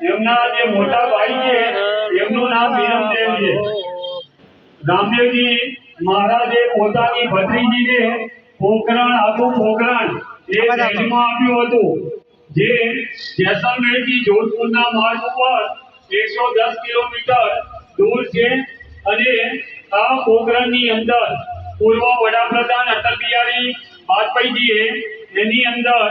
એમના જે મોટા ભાઈ છે એમનું નામ વિરમદેવ છે. રામદેવજી મહારાજે પોતાની ભત્રીજીને પોખરણ આખું પોખરણ એ દહેજમાં આપ્યું હતું, જે જેસલમેરથી જોધપુરના માર્ગ ઉપર 110 કિલોમીટર દૂર છે. અને આ પોખરણની અંદર પૂર્વ વડાપ્રધાન અટલ બિહારી વાજપેયીજીએ એની અંદર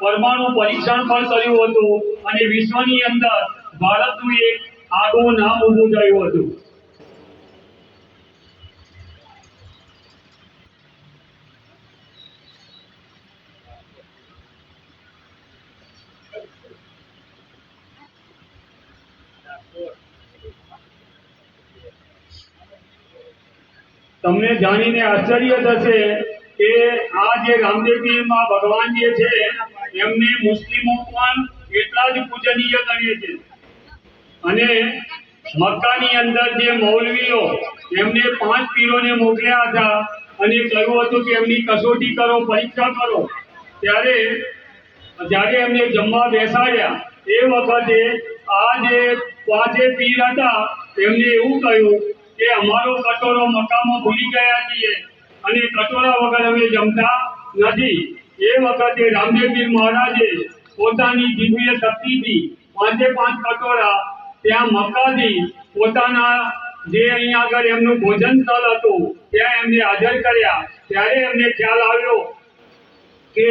પરમાણુ પરીક્ષણ પણ કર્યું હતું અને વિશ્વની અંદર ભારતનું એક આગવું નામ ઊભું થયું હતું. તમને જાણીને આશ્ચર્ય થશે કે આ જે રામદેવજી માં ભગવાન જે છે એમને મુસ્લિમો પણ એટલા જ પૂજનીય ગણે છે. અને મક્કાની અંદર જે મૌલવીઓ એમને 5 પીરોને મોકલ્યા હતા અને કહ્યું હતું કે એમની કસોટી કરો, પરીક્ષા કરો, ત્યારે જ્યારે એમને જમવા બેસાડ્યા એ વખતે આ જે 5 પીર હતા એમને એવું કહ્યું કે અમારો કટોરો મક્કામાં ભૂલી ગયા છીએ અને કટોરા વગર અમે જમતા નથી. એ વખતે રામદેવજી મહારાજે પોતાની દિવ્ય શક્તિથી 5 કટોરા ત્યાં મક્કાથી પોતાના જે અહીં આગળ એમનું ભોજન સ્થળ હતું ત્યાં એમને હાજર કર્યા. ત્યારે એમને ખ્યાલ આવ્યો કે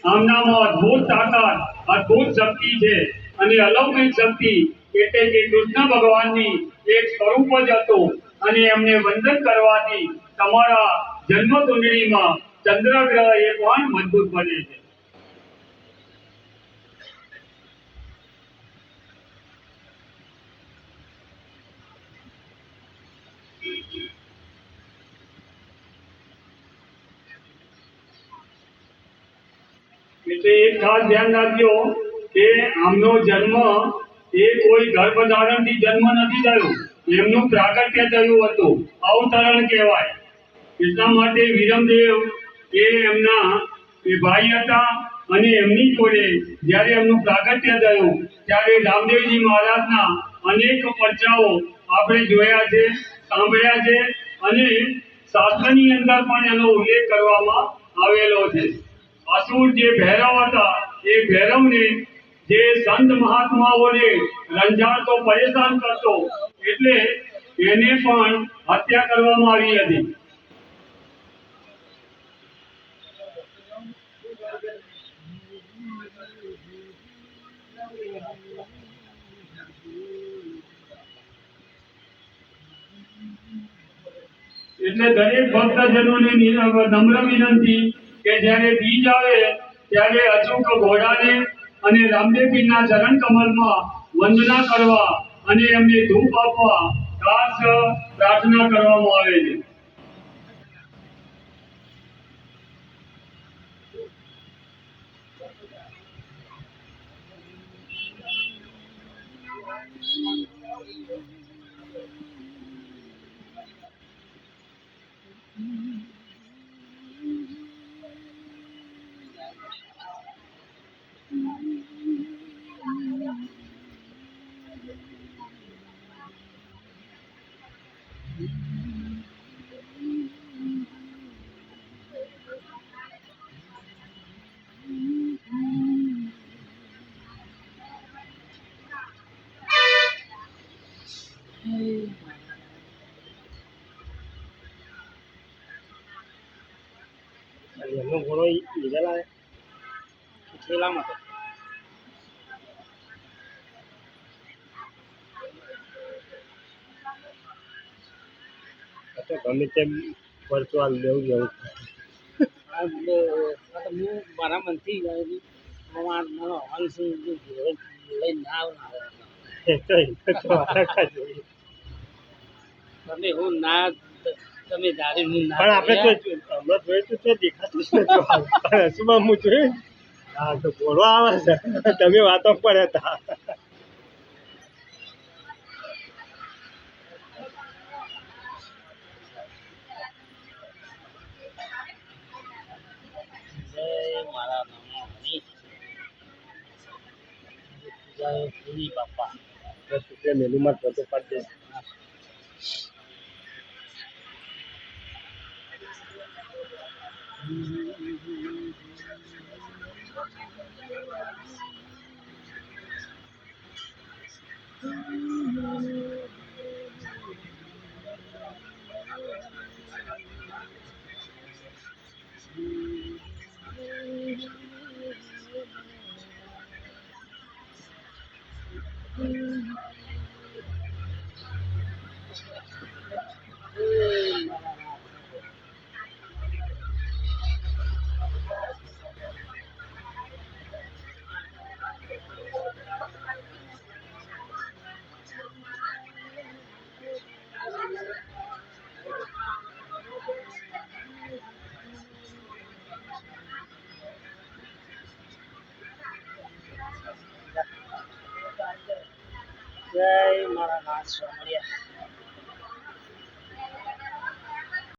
આમનામાં અદ્ભુત તાકાત, અદ્ભુત શક્તિ છે અને અલૌકિક શક્તિ એટલે કે કૃષ્ણ ભગવાનની એક સ્વરૂપ જ હતું. અને એમને વંદન કરવાથી તમારા જન્મ કુંડળીમાં ચંદ્રગ્રહ એ પણ મજબૂત બને છે. એટલે એક ખાસ ધ્યાન રાખજો કે આમનો જન્મ એ કોઈ ગર્ભધારણથી જન્મ નથી થયો, એમનું પ્રાગટ્ય થયું હતું, અવતરણ કહેવાય. એટલા માટે વિરમદેવ એ એમના એ ભાઈ હતા અને એમની જોડે જ્યારે એમનું પ્રાગટ્ય થયું ત્યારે રામદેવજી મહારાજના અનેક પરચાઓ આપણે જોયા છે, સાંભળ્યા છે અને શાસ્ત્રની અંદર પણ એનો ઉલ્લેખ કરવામાં આવેલો છે. અસુર જે ભૈરવ હતા એ ભૈરવને જે સંત મહાત્માઓને રંજાડતો, પરેશાન કરતો, એટલે એને પણ હત્યા કરવામાં આવી હતી. એટલે દરેક ભક્તજનોને નમ્ર વિનંતી કે જ્યારે બીજ આવે ત્યારે અચૂક ઘોડાને અને રામદેવજીના ચરણ કમલમાં વંદના કરવા અને એમને ધૂપ આપવા ખાસ પ્રાર્થના કરવામાં આવે છે. એમનો ઘોડો લીધેલા થેલામાં તો ગમે તેમ પરચો લેવું જવું હું મારા મનથી મારો અંશ લઈને ના તમે હું ના તમે ધારી હું ના પણ આપણે તો હમણાં જોયું તો દેખાતું જ નથી. હસુમાં હું જોયું હા તો ઘોડો આવે છે, તમે વાતો પર હતા. મારા બાપા શુક્ર મેનુમાં ફોટો પાડી દે. જય મારા નાથ.